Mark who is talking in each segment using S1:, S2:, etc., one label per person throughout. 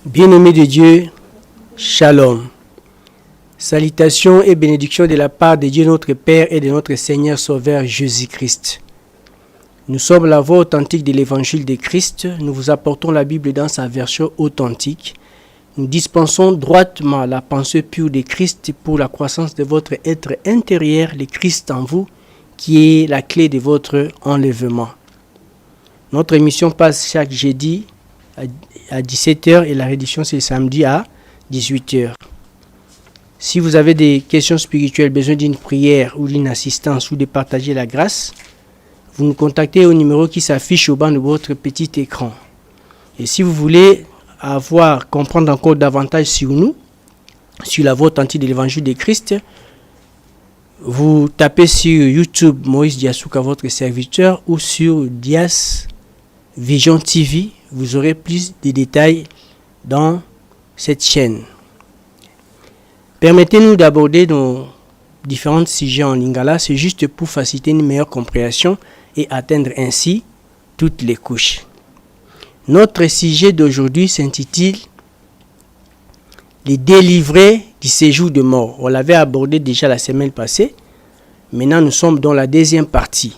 S1: Bien-aimés de Dieu, Shalom. Salutations et bénédictions de la part de Dieu notre Père et de notre Seigneur Sauveur Jésus-Christ. Nous sommes la voix authentique de l'Évangile de Christ. Nous vous apportons la Bible dans sa version authentique. Nous dispensons droitement la pensée pure de Christ pour la croissance de votre être intérieur, le Christ en vous, qui est la clé de votre enlèvement. Notre émission passe chaque jeudi à 17h et la rediffusion c'est le samedi à 18h. Si vous avez des questions spirituelles, besoin d'une prière ou d'une assistance ou de partager la grâce, vous nous contactez au numéro qui s'affiche au bas de votre petit écran. Et si vous voulez comprendre encore davantage sur nous, sur la voie authentique de l'Évangile de Christ, vous tapez sur YouTube Moïse Diasouka, votre serviteur, ou sur Dias Vision TV. Vous aurez plus de détails dans cette chaîne. Permettez-nous d'aborder nos différents sujets en lingala, c'est juste pour faciliter une meilleure compréhension et atteindre ainsi toutes les couches. Notre sujet d'aujourd'hui s'intitule « Les délivrés du séjour de mort ». On l'avait abordé déjà la semaine passée. Maintenant, nous sommes dans la deuxième partie.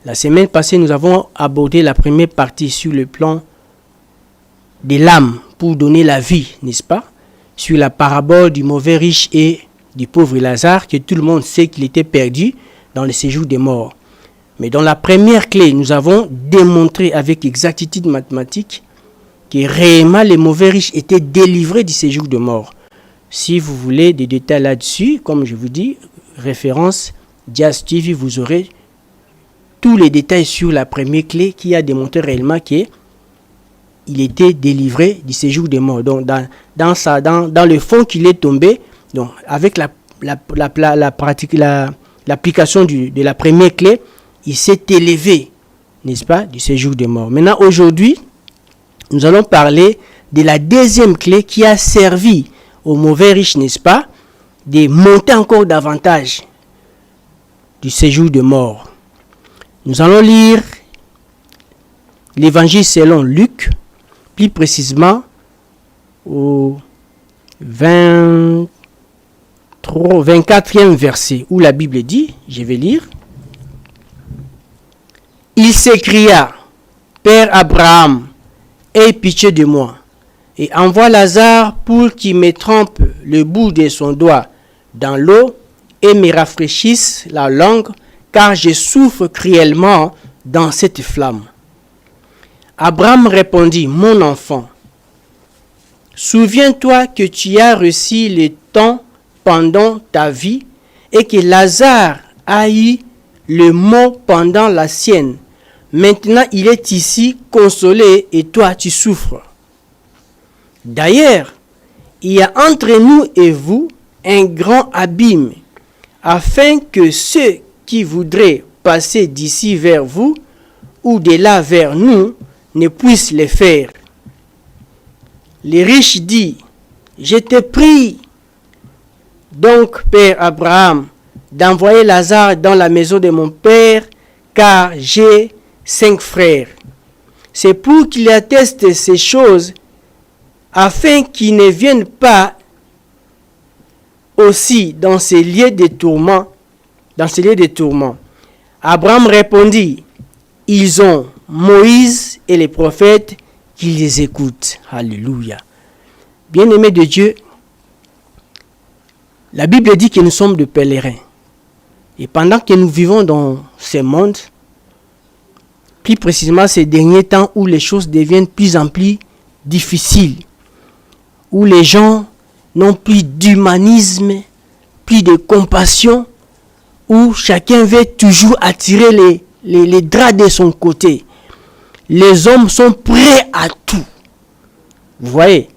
S1: La semaine passée, nous avons abordé la première partie sur le plan de l'âme pour donner la vie, n'est-ce pas? Sur la parabole du mauvais riche et du pauvre Lazare, que tout le monde sait qu'il était perdu dans le séjour des morts. Mais dans la première clé, nous avons démontré avec exactitude mathématique que réellement les mauvais riches étaient délivrés du séjour de mort. Si vous voulez des détails là-dessus, comme je vous dis, référence Dias TV, vous aurez tous les détails sur la première clé qui a démontré réellement qu'il était délivré du séjour des morts. Donc, dans le fond qu'il est tombé, donc, avec l'application de la première clé, il s'est élevé, n'est-ce pas, du séjour des morts. Maintenant, aujourd'hui, nous allons parler de la deuxième clé qui a servi aux mauvais riches, n'est-ce pas, de monter encore davantage du séjour de mort. Nous allons lire l'Évangile selon Luc, plus précisément au 24e verset, où la Bible dit, je vais lire, « Il s'écria, Père Abraham, aie pitié de moi, et envoie Lazare pour qu'il me trempe le bout de son doigt dans l'eau et me rafraîchisse la langue, car je souffre cruellement dans cette flamme. » Abraham répondit, « Mon enfant, souviens-toi que tu as reçu le temps pendant ta vie et que Lazare a eu le mot pendant la sienne. Maintenant, il est ici consolé et toi, tu souffres. D'ailleurs, il y a entre nous et vous un grand abîme, afin que ceux qui voudraient passer d'ici vers vous ou de là vers nous ne puissent le faire. » Le riche dit, « Je te prie, donc, Père Abraham, d'envoyer Lazare dans la maison de mon père, car j'ai 5 frères. C'est pour qu'il atteste ces choses, afin qu'ils ne viennent pas aussi dans ces lieux de tourment. Abraham répondit, « Ils ont Moïse et les prophètes qui les écoutent. » Alléluia. Bien-aimés de Dieu, la Bible dit que nous sommes des pèlerins. Et pendant que nous vivons dans ce monde, plus précisément ces derniers temps où les choses deviennent de plus en plus difficiles, où les gens n'ont plus d'humanisme, plus de compassion, où chacun veut toujours attirer les draps de son côté. Les hommes sont prêts à tout. Vous voyez?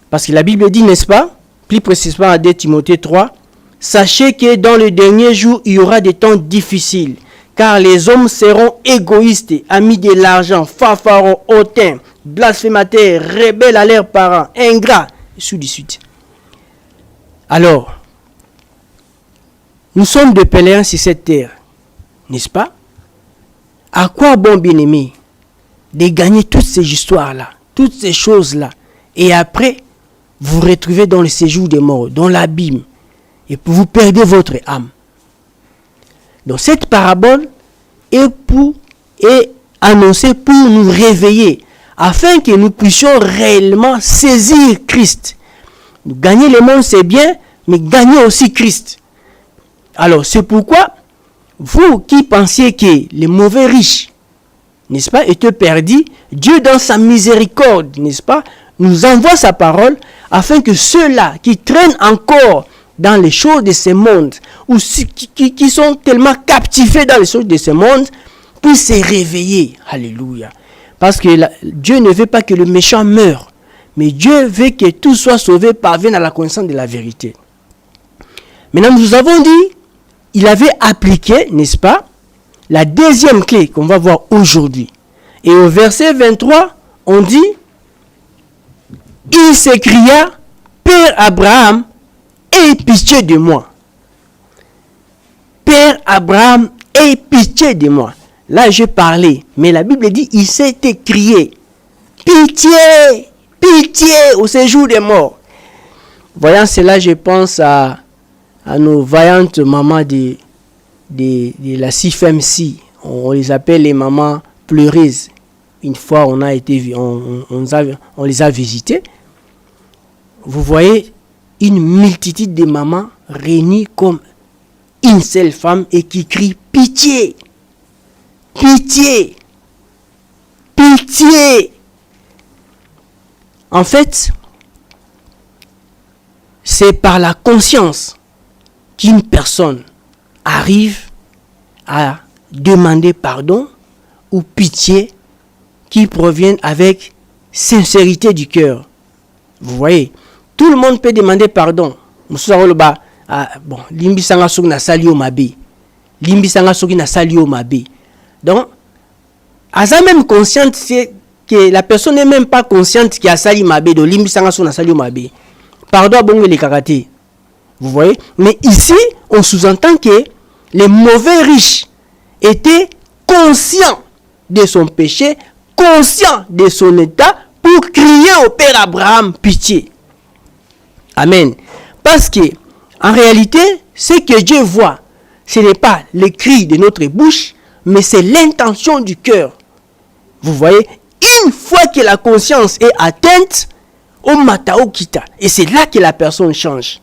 S1: Parce que la Bible dit, n'est-ce pas? Plus précisément à 2 Timothée 3, « Sachez que dans le dernier jour, il y aura des temps difficiles, car les hommes seront égoïstes, amis de l'argent, fanfarons, hautains, blasphémateurs, rebelles à leurs parents, ingrats, et ainsi de suite. » Alors, nous sommes des pèlerins sur cette terre, n'est-ce pas? À quoi bon, bien-aimé, de gagner toutes ces histoires-là, toutes ces choses-là, et après, vous vous retrouvez dans le séjour des morts, dans l'abîme, et vous perdez votre âme. Donc cette parabole est annoncée pour nous réveiller, afin que nous puissions réellement saisir Christ. Gagner le monde, c'est bien, mais gagner aussi Christ. Alors, c'est pourquoi, vous qui pensiez que les mauvais riches, n'est-ce pas, étaient perdus, Dieu dans sa miséricorde, n'est-ce pas, nous envoie sa parole, afin que ceux-là qui traînent encore dans les choses de ce monde, ou qui sont tellement captivés dans les choses de ce monde, puissent se réveiller. Alléluia. Parce que Dieu ne veut pas que le méchant meure, mais Dieu veut que tout soit sauvé, parvienne à la connaissance de la vérité. Maintenant, nous avons dit, il avait appliqué, n'est-ce pas, la deuxième clé qu'on va voir aujourd'hui. Et au verset 23, on dit, il s'écria, Père Abraham, aie pitié de moi. Père Abraham, aie pitié de moi. Là, je parlais, mais la Bible dit, il s'est écrié, pitié, pitié au séjour des morts. Voyant cela, je pense à nos vaillantes mamans de la CFMC. On les appelle les mamans pleureuses. Une fois, on les a visitées. Vous voyez une multitude de mamans réunies comme une seule femme et qui crient pitié, pitié, pitié. En fait, c'est par la conscience qu'une personne arrive à demander pardon ou pitié qui proviennent avec sincérité du cœur. Vous voyez, tout le monde peut demander pardon. Bon, limbi sanga soki na sali o mabe. Limbi sanga soki na sali o mabe. Donc, asa même consciente que la personne n'est même pas consciente qu'il a sali mabe, donc limbi sanga soki na sali o mabe. Pardon bongo les karaté. Vous voyez? Mais ici, on sous-entend que les mauvais riches étaient conscients de son péché, conscients de son état, pour crier au Père Abraham pitié. Amen. Parce que, en réalité, ce que Dieu voit, ce n'est pas les cris de notre bouche, mais c'est l'intention du cœur. Vous voyez? Une fois que la conscience est atteinte, au matao kita. Et c'est là que la personne change.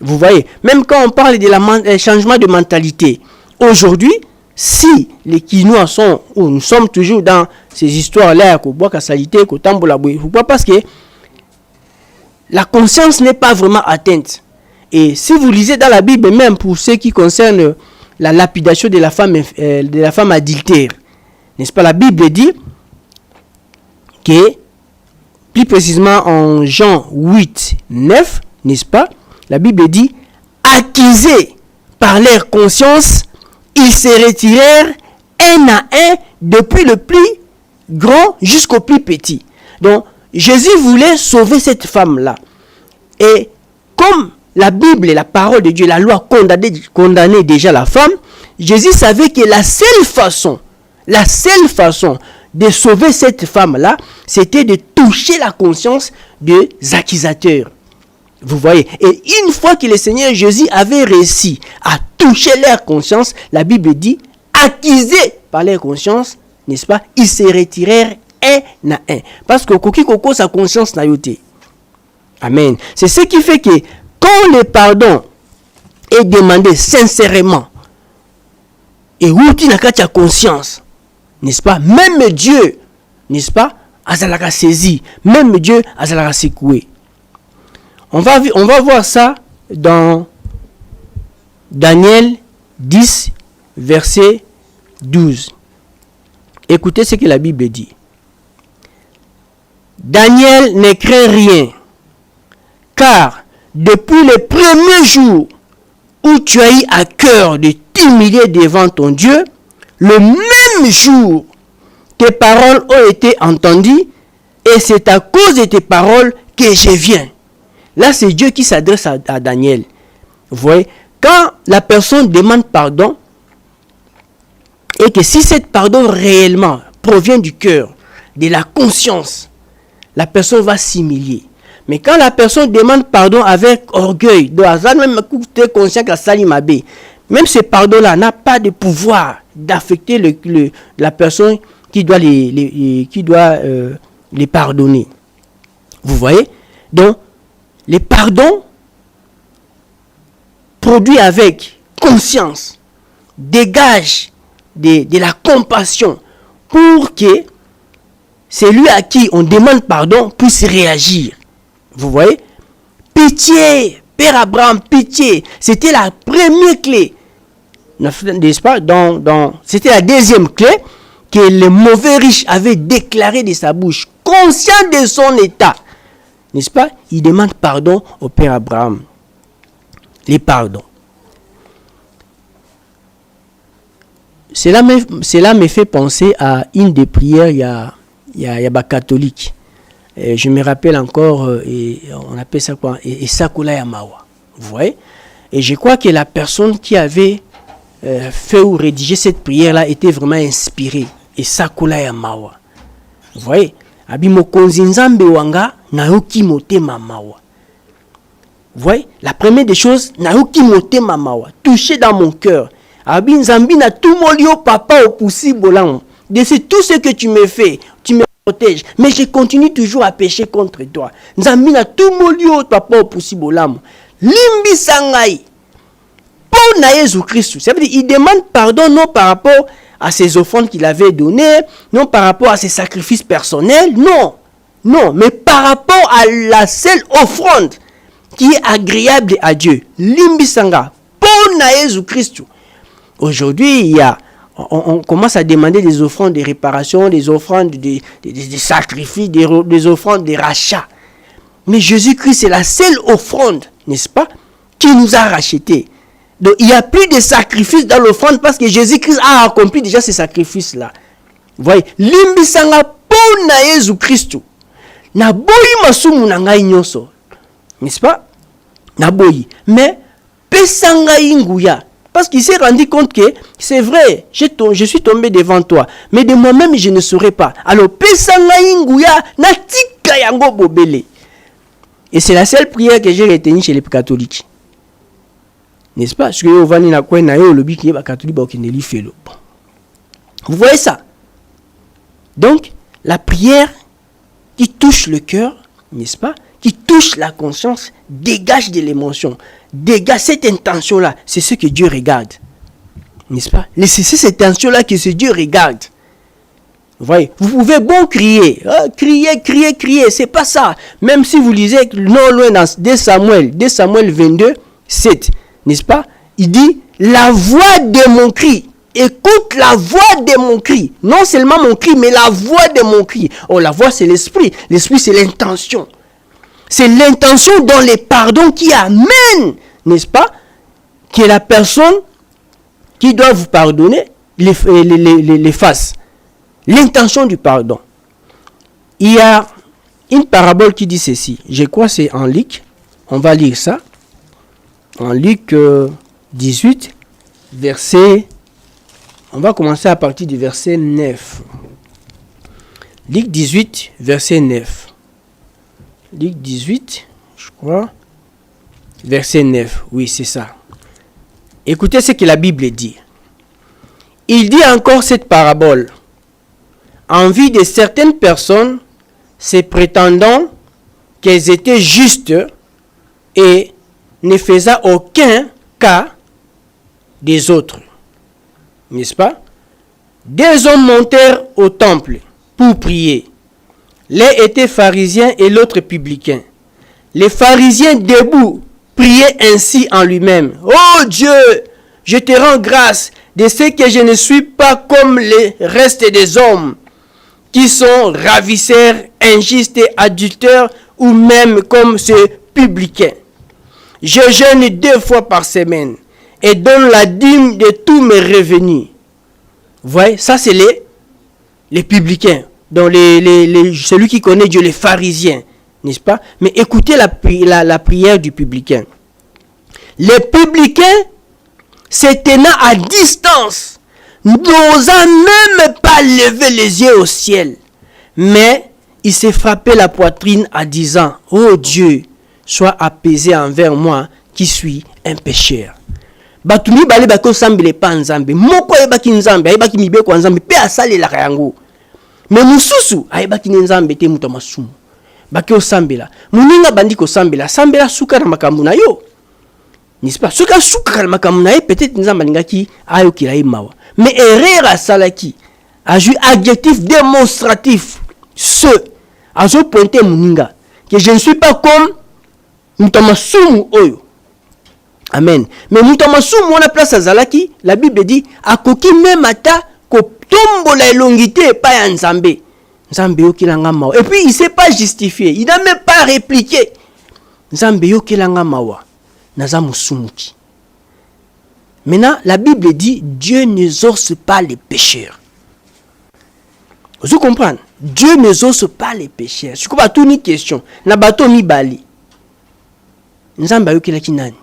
S1: Vous voyez, même quand on parle de changement de mentalité, aujourd'hui, si les Kinois sont, ou nous sommes toujours dans ces histoires-là, pourquoi parce que la conscience n'est pas vraiment atteinte. Et si vous lisez dans la Bible, même pour ce qui concerne la lapidation de la femme adultère, n'est-ce pas, la Bible dit que, plus précisément en Jean 8, 9, n'est-ce pas, la Bible dit, accusés par leur conscience, ils se retirèrent un à un, depuis le plus grand jusqu'au plus petit. Donc, Jésus voulait sauver cette femme-là. Et comme la Bible et la parole de Dieu, la loi condamnait déjà la femme, Jésus savait que la seule façon de sauver cette femme-là, c'était de toucher la conscience des accusateurs. Vous voyez, et une fois que le Seigneur Jésus avait réussi à toucher leur conscience, la Bible dit, accusés par leur conscience, n'est-ce pas, ils se retirèrent un à un. Parce que Koko, sa conscience n'a été. Amen. C'est ce qui fait que quand le pardon est demandé sincèrement, et où tu n'as qu'à ta conscience, n'est-ce pas, même Dieu, n'est-ce pas, azalaka saisi, même Dieu azalaka secoué. On va voir ça dans Daniel 10, verset 12. Écoutez ce que la Bible dit. Daniel ne craint rien, car depuis le premier jour où tu as eu à cœur de t'humilier devant ton Dieu, le même jour, tes paroles ont été entendues, et c'est à cause de tes paroles que je viens. Là, c'est Dieu qui s'adresse à Daniel. Vous voyez, quand la personne demande pardon, et que si cet pardon réellement provient du cœur, de la conscience, la personne va s'humilier. Mais quand la personne demande pardon avec orgueil, même ce pardon-là n'a pas de pouvoir d'affecter la personne qui doit les pardonner. Vous voyez? Donc, les pardons produits avec conscience dégagent de la compassion pour que celui à qui on demande pardon puisse réagir. Vous voyez? Pitié, Père Abraham, pitié. C'était la première clé. N'est-ce pas? C'était la deuxième clé que le mauvais riche avait déclaré de sa bouche, conscient de son état. N'est-ce pas? Il demande pardon au Père Abraham. Les pardons. Cela me fait penser à une des prières, il y a catholique. Je me rappelle encore, on appelle ça quoi? Et Sakula Yamawa. Vous voyez? Et je crois que la personne qui avait fait ou rédigé cette prière-là était vraiment inspirée. Et Sakula Yamawa. Vous voyez? Abimo konzinzambe wanga nayoki motema mawa. Vous voyez? La première des choses, nayoki motema mawa. Touché dans mon cœur. Abi nzambi na tout molio papa au poussi bolan. De tout ce que tu me fais, tu me protèges. Mais je continue toujours à pécher contre toi. Nzambi na tout molio papa au poussi bolan. Limbi sangai. Pour na Jésus-Christ. Ça veut dire il demande pardon non par rapport à ses offrandes qu'il avait données, non par rapport à ses sacrifices personnels, non, mais par rapport à la seule offrande qui est agréable à Dieu. Limbi sanga. Pour na Jésus-Christ. Aujourd'hui, on commence à demander des offrandes de réparation, des offrandes des sacrifices, des offrandes de rachat. Mais Jésus-Christ, c'est la seule offrande, n'est-ce pas, qui nous a rachetés. Donc, il n'y a plus de sacrifices dans l'offrande parce que Jésus-Christ a accompli déjà ces sacrifices-là. Vous voyez, limbi sanga pour na Jésus-Christ. Na boyi masumu na ngai nyonso. N'est-ce pas? Na boyi. Mais, pesanga inguya. Parce qu'il s'est rendu compte que c'est vrai, je suis tombé devant toi, mais de moi-même je ne saurais pas. Alors, pesanga inguya na tika yango bobele. Et c'est la seule prière que j'ai retenue chez les catholiques. N'est-ce pas? Parce que vous voyez ça? Donc, la prière qui touche le cœur, n'est-ce pas? Qui touche la conscience, dégage de l'émotion. Dégage cette intention-là. C'est ce que Dieu regarde. N'est-ce pas? C'est cette intention-là que Dieu regarde. Vous voyez? Vous pouvez bon crier. Crier. C'est pas ça. Même si vous lisez non loin dans 2 Samuel 22, 7. N'est-ce pas? Il dit, la voix de mon cri. Écoute la voix de mon cri. Non seulement mon cri, mais la voix de mon cri. Oh, la voix, c'est l'esprit. L'esprit, c'est l'intention. C'est l'intention dans les pardons qui amène, n'est-ce pas, que la personne qui doit vous pardonner les fasse. L'intention du pardon. Il y a une parabole qui dit ceci. Je crois que c'est en Luc. On va lire ça. En Luc 18, verset... On va commencer à partir du verset 9. Luc 18, verset 9. Luc 18, je crois, verset 9. Oui, c'est ça. Écoutez ce que la Bible dit. Il dit encore cette parabole. En vue de certaines personnes, se prétendant qu'elles étaient justes et ne faisant aucun cas des autres. N'est-ce pas? 2 hommes montèrent au temple pour prier. L'un était pharisien et l'autre publicain. Les pharisiens debout priaient ainsi en lui-même. Oh Dieu, je te rends grâce de ce que je ne suis pas comme les restes des hommes qui sont ravisseurs, injustes et adultères ou même comme ce publicain. Je jeûne 2 fois par semaine et donne la dîme de tous mes revenus. Vous voyez, ça c'est les publicains. Donc celui qui connaît Dieu, les pharisiens, n'est-ce pas? Mais écoutez la prière du publicain. Les publicains, se tenant à distance, n'osant même pas lever les yeux au ciel, mais il s'est frappé la poitrine en disant, oh Dieu, sois apaisé envers moi qui suis un pécheur. Batumi bale bako sambile pa nzambe. Moko ayebaki nzambe, ayebaki mibeko nzambe pe asalelaka yango. Mais mususu ayebaki nzambe te muto masumu. Baki osambela. Muninga bandi ko sambela, sambela suka na makambo na yo. N'est-ce pas? Suka suka na makambo na ye peut-être nzamba lingaki ayo kilayi mawa. Mais erreur asalaki. Aju adjectif démonstratif. Ce azo pointer muninga que je ne suis pas comme muto masumu oyo. Amen. Mais mutamasumu wana place azalaki, la Bible dit akoki même ata ko tombola elongité pa ya nzambe. Nzambe yokilanga mawa. Et puis il s'est pas justifié, il n'a même pas répliqué. Nzambe yokilanga mawa. Naza musumuki. Maintenant, la Bible dit Dieu n'exauce pas les pécheurs. Vous comprenez? Dieu n'exauce pas les pécheurs. Je crois tout une question. Na bato mi bali. Nzambe yokilaki nani?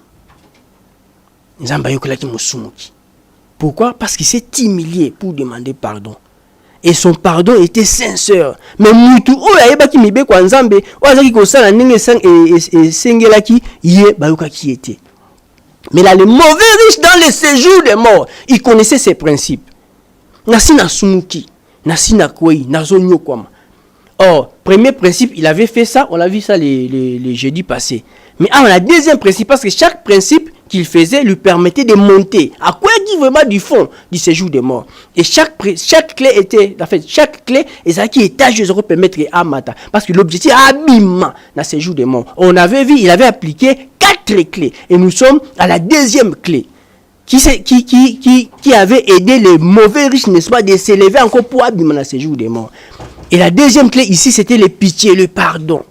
S1: Pourquoi? Parce qu'il s'est humilié pour demander pardon. Et son pardon était sincère. Mais mutu oyo ayebaki mibeko ya nzambe ozaki kosala ndenge esengelaki ye bayokaki ete. Mais là, le mauvais riche dans le séjour des morts, il connaissait ses principes. Nasi na sumuki, nasi na kwei, nazo nyokwama. Or, premier principe, il avait fait ça, on l'a vu ça les jeudis passés. Mais on a deuxième principe, parce que chaque principe qu'il faisait lui permettait de monter. À quoi dit vraiment du fond du séjour des morts. Et chaque clé était, en fait, chaque clé est ça qui étage de permettre à Mata. Parce que l'objectif abîmement dans le séjour des morts. On avait vu, il avait appliqué 4 clés. Et nous sommes à la deuxième clé. Qui avait aidé les mauvais riches, n'est-ce pas, de s'élever encore pour abîmer dans le séjour des morts. Et la deuxième clé ici, c'était le pitié, le pardon.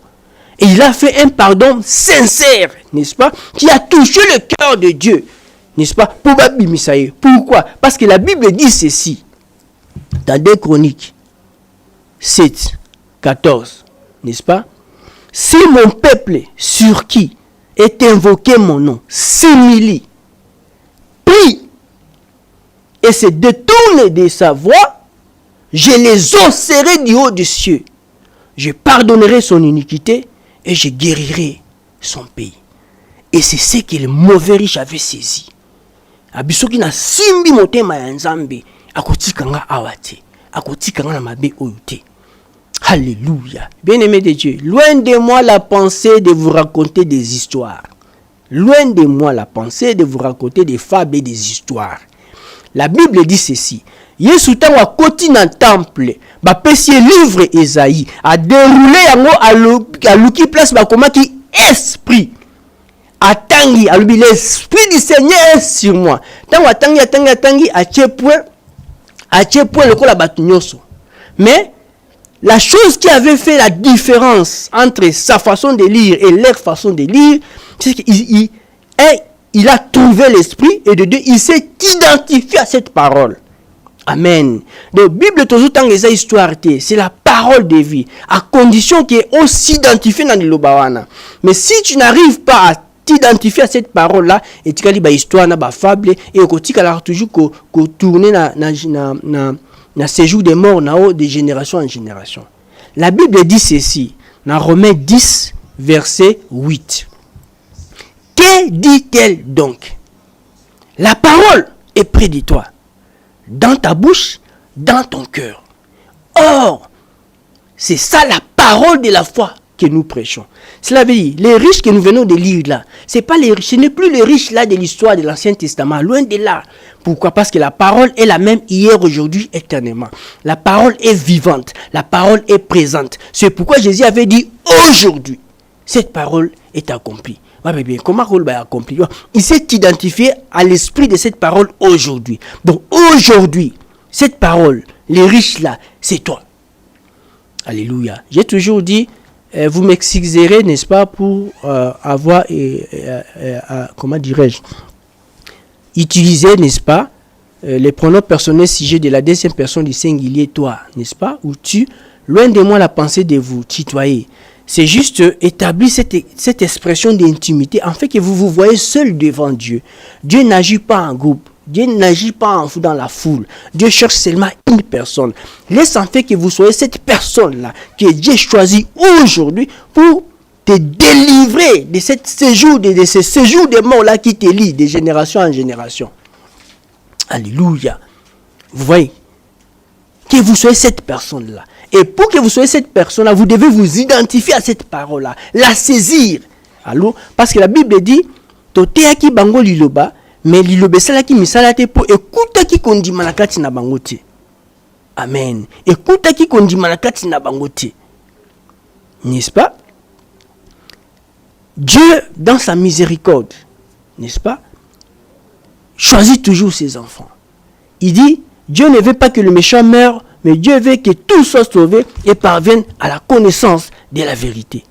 S1: Et il a fait un pardon sincère, n'est-ce pas, qui a touché le cœur de Dieu, n'est-ce pas, pour Babimisaïe. Pourquoi? Parce que la Bible dit ceci, dans 2 Chroniques 7, 14, n'est-ce pas? Si mon peuple sur qui est invoqué mon nom s'humilie, prie et se détourne de sa voix, je les osserai du haut des cieux. Je pardonnerai son iniquité et je guérirai son pays. Et c'est ce que le mauvais riche avait saisi. Abisoki na simbi motema ya nzambe akotika nga awate akotika nga na mabe oyute. Alléluia. Bien-aimé de Dieu, loin de moi la pensée de vous raconter des histoires. Loin de moi la pensée de vous raconter des fables et des histoires. La Bible dit ceci. Yesu tango akoti na temple, ba pesi livre Esaïe, a déroulé yango a luki place ba komaki esprit. Atangi, alubi l'esprit du Seigneur est sur moi. Tango atangi a point le kola batu nyoso. Mais la chose qui avait fait la différence entre sa façon de lire et leur façon de lire, c'est qu'il a trouvé l'esprit et de Dieu, il s'est identifié à cette parole. Amen. Donc, Bible, tout le temps, les histoires, c'est la parole de vie, à condition qu'on s'identifie dans le lobawana. Mais si tu n'arrives pas à t'identifier à cette parole-là, et tu as dit, histoire, na fable, et tu as toujours tourner na séjour des morts, de génération en génération. La Bible dit ceci, dans Romains 10, verset 8. Que dit-elle donc? La parole est près de toi, dans ta bouche, dans ton cœur. Or, c'est ça la parole de la foi que nous prêchons. Cela veut dire, les riches que nous venons de lire là, ce n'est plus les riches là de l'histoire de l'Ancien Testament, loin de là. Pourquoi? Parce que la parole est la même hier, aujourd'hui, éternellement. La parole est vivante, la parole est présente. C'est pourquoi Jésus avait dit aujourd'hui, cette parole est accomplie. Comment elle est accomplie? Il s'est identifié à l'esprit de cette parole aujourd'hui. Donc aujourd'hui, cette parole, les riches là, c'est toi. Alléluia. J'ai toujours dit, vous m'excuserez, n'est-ce pas, pour avoir, comment dirais-je, utilisé, n'est-ce pas, les pronoms personnels sujet de la deuxième personne du singulier toi, n'est-ce pas, ou tu, loin de moi la pensée de vous tutoyer. C'est juste établir cette expression d'intimité, en fait que vous vous voyez seul devant Dieu. Dieu n'agit pas en groupe. Dieu n'agit pas en fou dans la foule. Dieu cherche seulement une personne. Laisse en fait que vous soyez cette personne-là que Dieu choisit aujourd'hui pour te délivrer de ce séjour de mort-là qui te lie de génération en génération. Alléluia. Vous voyez? Que vous soyez cette personne-là. Et pour que vous soyez cette personne-là, vous devez vous identifier à cette parole-là, la saisir. Allô? Parce que la Bible dit, Toteaki bango liloba, mais liloba salaki misalate po ekutaki kondima na kati na bango te. Amen. Ekutaki kondima na kati na bango te. N'est-ce pas? Dieu, dans sa miséricorde, n'est-ce pas, choisit toujours ses enfants. Il dit, Dieu ne veut pas que le méchant meure, mais Dieu veut que tout soit sauvé et parvienne à la connaissance de la vérité.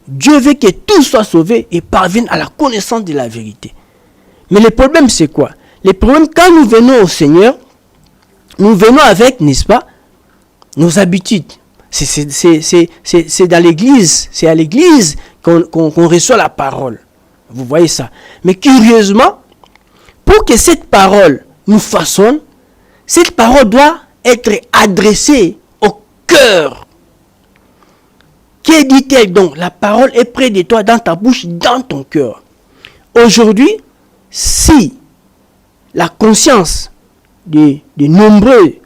S1: Dieu veut que tout soit sauvé et parvienne à la connaissance de la vérité. Mais le problème, c'est quoi? Le problème, quand nous venons au Seigneur, nous venons avec, n'est-ce pas, nos habitudes. C'est dans l'église, c'est à l'église qu'on reçoit la parole. Vous voyez ça. Mais curieusement, pour que cette parole nous façonne, cette parole doit être adressée au cœur. Que dit-elle donc? La parole est près de toi, dans ta bouche, dans ton cœur. Aujourd'hui, si la conscience de nombreux,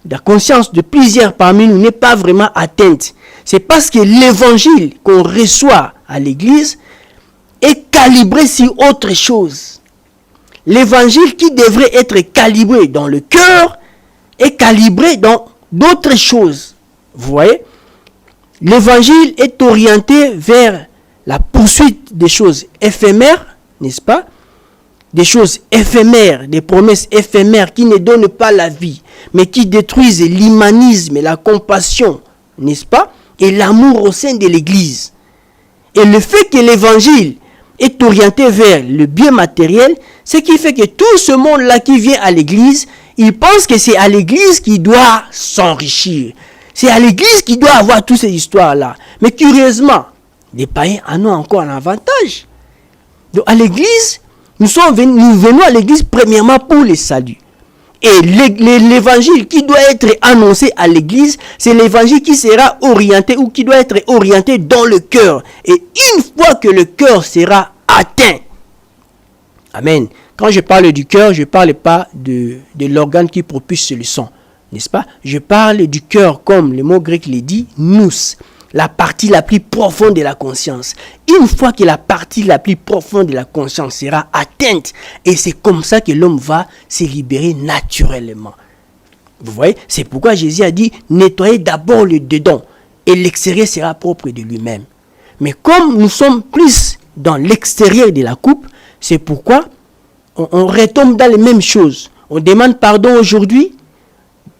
S1: la conscience de plusieurs parmi nous n'est pas vraiment atteinte, c'est parce que l'évangile qu'on reçoit à l'église est calibré sur autre chose. L'évangile qui devrait être calibré dans le cœur est calibré dans d'autres choses. Vous voyez? L'évangile est orienté vers la poursuite des choses éphémères, n'est-ce pas? Des choses éphémères, des promesses éphémères qui ne donnent pas la vie, mais qui détruisent l'humanisme et la compassion, n'est-ce pas? Et l'amour au sein de l'Église. Et le fait que l'évangile est orienté vers le bien matériel, ce qui fait que tout ce monde-là qui vient à l'église, il pense que c'est à l'église qui doit s'enrichir. C'est à l'église qui doit avoir toutes ces histoires-là. Mais curieusement, les païens en ont encore un avantage. Donc à l'église, nous venons à l'église premièrement pour le salut. Et l'évangile qui doit être annoncé à l'église, c'est l'évangile qui sera orienté ou qui doit être orienté dans le cœur. Et une fois que le cœur sera atteint, amen. Quand je parle du cœur, je ne parle pas de l'organe qui propulse le sang, n'est-ce pas? Je parle du cœur, comme le mot grec le dit, nous, la partie la plus profonde de la conscience. Une fois que la partie la plus profonde de la conscience sera atteinte, et c'est comme ça que l'homme va se libérer naturellement. Vous voyez? C'est pourquoi Jésus a dit, nettoyez d'abord le dedans, et l'extérieur sera propre de lui-même. Mais comme nous sommes plus dans l'extérieur de la coupe, c'est pourquoi on retombe dans les mêmes choses. On demande pardon aujourd'hui,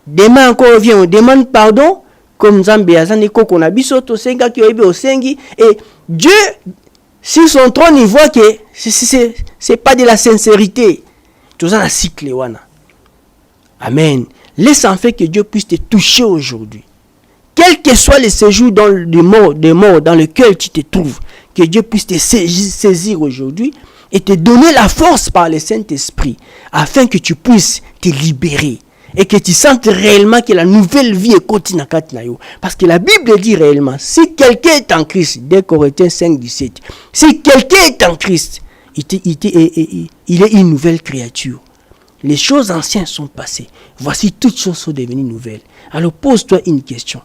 S1: demain encore on vient, on demande pardon, comme Nzambe azane koko na biso to senga ki oyebi osengi, et Dieu sur son trône il voit que c'est pas de la sincérité. Tout ça na cycle wana. Amen. Laisse en fait que Dieu puisse te toucher aujourd'hui. Quel que soit le séjour dans le mort dans lequel tu te trouves, que Dieu puisse te saisir aujourd'hui et te donner la force par le Saint-Esprit afin que tu puisses te libérer. Et que tu sentes réellement que la nouvelle vie est continue. Parce que la Bible dit réellement, si quelqu'un est en Christ, 2 Corinthiens 5, 17, si quelqu'un est en Christ, il est une nouvelle créature. Les choses anciennes sont passées. Voici toutes choses sont devenues nouvelles. Alors pose-toi une question.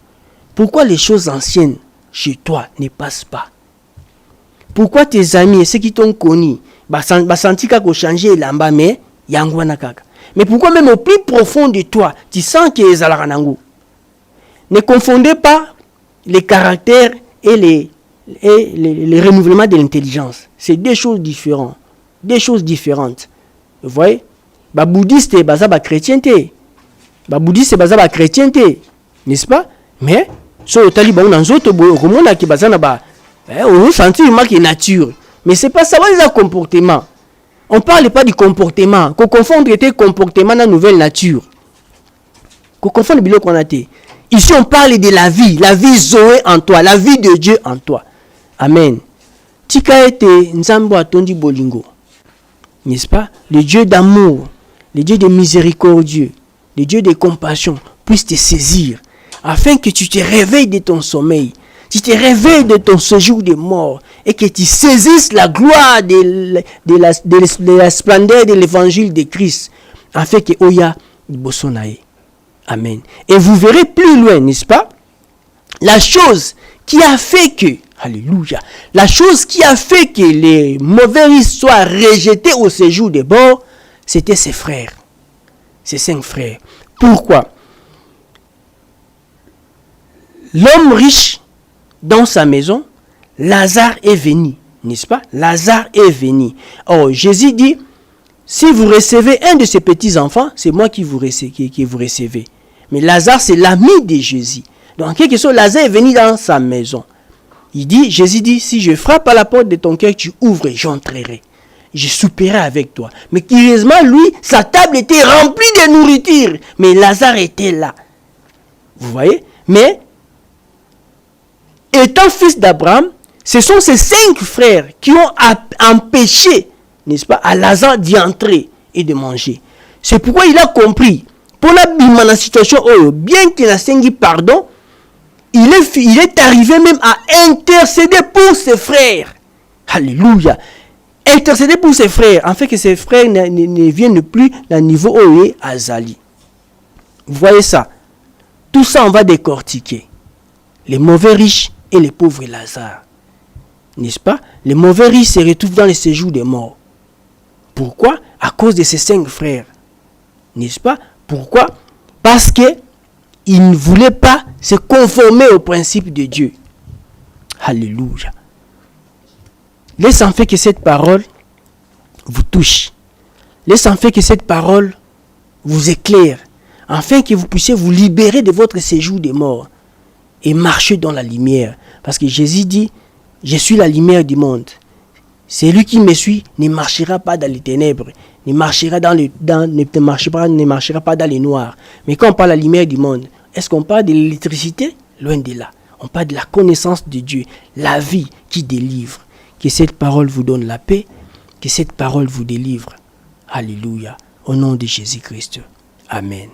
S1: Pourquoi les choses anciennes chez toi ne passent pas? Pourquoi tes amis et ceux qui t'ont connu, senti qu'à changer l'amba, mais yangwana kaka? Mais pourquoi même au plus profond de toi, tu sens qu'il y a Zalaranango? Ne confondez pas les caractères et les renouvellements de l'intelligence. C'est deux choses différentes. Deux choses différentes. Vous voyez? Ba bouddhiste et ba chrétienté. Ba bouddhiste et ba chrétienté. N'est-ce pas? Mais, sur le taliban, on a un autre monde qui est ba. On sent une nature. Mais c'est pas ça, c'est un comportement. On ne parle pas du comportement. Qu'on confondre tes comportements dans la nouvelle nature. Qu'on confonde le qu'on a été. Ici, on parle de la vie Zoé en toi, la vie de Dieu en toi. Amen. Tika ete nzambo atondi bolingo. N'est-ce pas? Le Dieu d'amour le Dieu de miséricordieux, le Dieu de compassion puisse te saisir, afin que tu te réveilles de ton sommeil, tu te réveilles de ton séjour de mort et que tu saisisses la gloire de la splendeur de l'évangile de Christ, afin que Oya Bosonae. Amen. Et vous verrez plus loin, n'est-ce pas? La chose qui a fait que, alléluia, la chose qui a fait que les mauvais riches soient rejetés au séjour de mort, c'était ses frères, ses 5 frères. Pourquoi? L'homme riche, dans sa maison, Lazare est venu, n'est-ce pas? Lazare est venu. Or, Jésus dit, si vous recevez un de ces petits-enfants, c'est moi qui vous recevez. Mais Lazare, c'est l'ami de Jésus. Donc, en quelque sorte, Lazare est venu dans sa maison. Jésus dit, si je frappe à la porte de ton cœur, tu ouvres et j'entrerai. Je souperai avec toi. Mais curieusement, lui, sa table était remplie de nourriture. Mais Lazare était là. Vous voyez? Mais, étant fils d'Abraham, ce sont ces 5 frères qui ont empêché, n'est-ce pas, à Lazare d'y entrer et de manger. C'est pourquoi il a compris. Pour la bimana situation, bien qu'il a sengi pardon, il est arrivé même à intercéder pour ses frères. Alléluia. Intercéder pour ses frères, afin que ses frères ne viennent plus d'un niveau où il est Azali. Vous voyez ça? Tout ça, on va décortiquer. Les mauvais riches et les pauvres Lazare. N'est-ce pas? Les mauvais riches se retrouvent dans le séjour des morts. Pourquoi? À cause de ces 5 frères. N'est-ce pas? Pourquoi? Parce qu'ils ne voulaient pas se conformer au principe de Dieu. Alléluia. Laisse en fait que cette parole vous touche. Laisse en fait que cette parole vous éclaire, afin que vous puissiez vous libérer de votre séjour des morts et marcher dans la lumière. Parce que Jésus dit, je suis la lumière du monde. Celui qui me suit ne marchera pas dans les ténèbres, ne marchera pas dans les noirs. Mais quand on parle de la lumière du monde, est-ce qu'on parle de l'électricité? Loin de là. On parle de la connaissance de Dieu, la vie qui délivre. Que cette parole vous donne la paix, que cette parole vous délivre. Alléluia. Au nom de Jésus-Christ. Amen.